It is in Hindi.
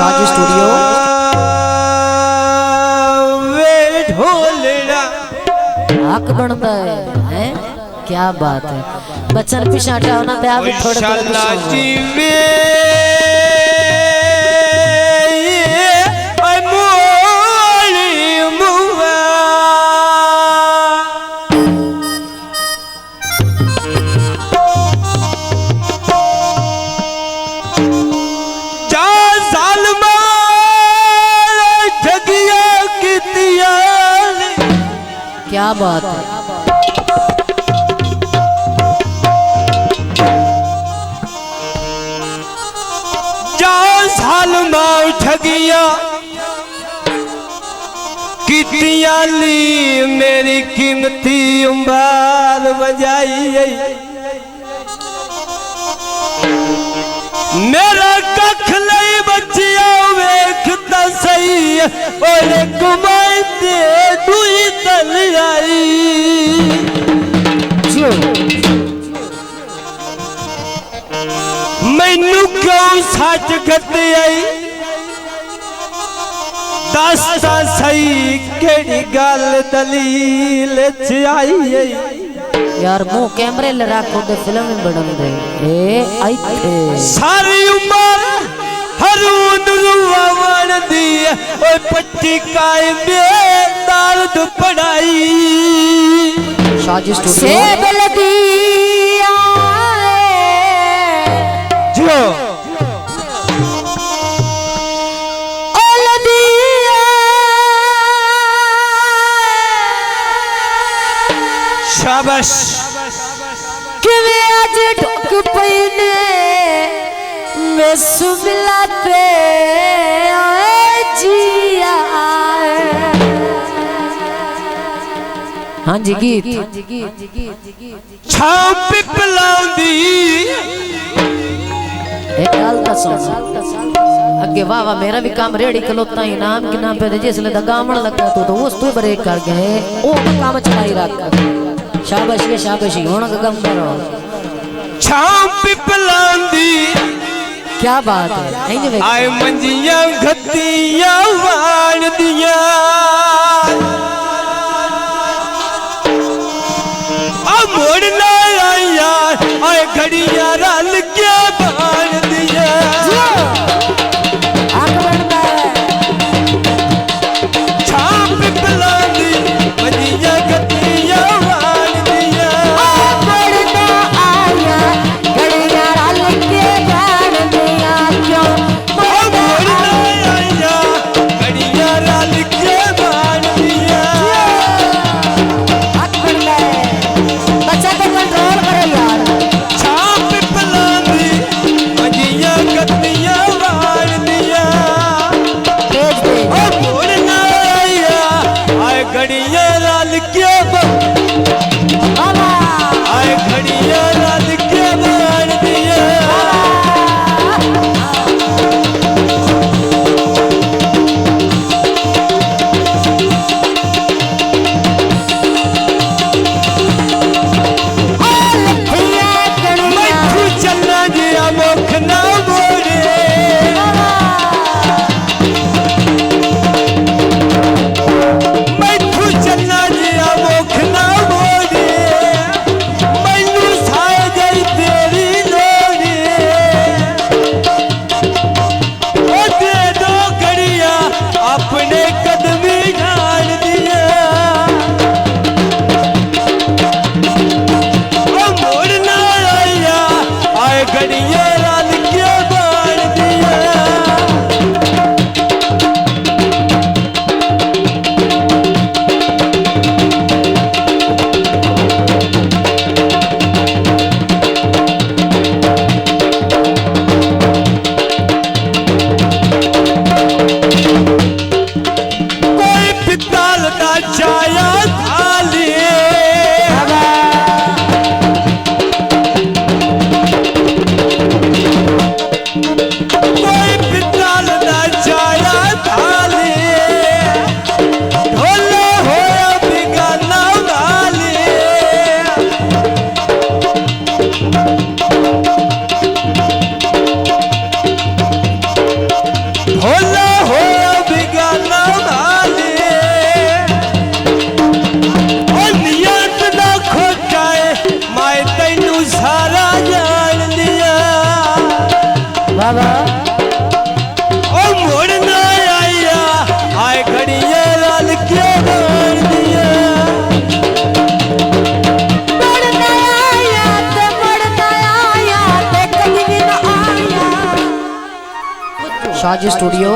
साजी स्टूडियो वे ढोलना हक बनता है क्या बात है बच्चन पीछे हटाओ ना ते आप थोड़े थोड़े क्या बात है साल माँ ठगिया कितिया ली मेरी कीमती उम्बाल बजाई मेरा कख नहीं बचिया वेखता सही और कुमाई दे दुई तल आई मैनू क्यों सच गत आई दसता सही केड़ी गल दलील च आई यार मुंह कैमरे ले रखो दे फिल्म में बनन दे ए आई थे सारी उम्र हरून रुवावन दी ओए पट्टी काए बेदर्द पढ़ाई साजी स्टूडियो से बलदिया जो शाबाश किवे आज ठोक पईने मैं सुमिलाते आए जिया हां जी गीत छाव पिपलांदी एक गाल का सॉन्ग अगे वाह वाह मेरा भी काम रेडी कलोता ही नाम के नाम पे जिसले दा गावण लगा तो उस तो ब्रेक कर गए ओ काम चलाई रख शाबाशी होना का गम करो छाव पिपलांदी क्या बात है आए मंजियां घतियां वाण दिया आ मोड़ना आया आए घड़ियां रल के बाण दिया पिपला होला होया बिगाना वाले ओ नियत ना खोटाए मैं तैनू सारा जान दिया बाबा ओ मुड़ना आया आए घड़िया लाल के बाण दिया मुड़ना आया ते कभी भी ना आया। शाजी स्टूडियो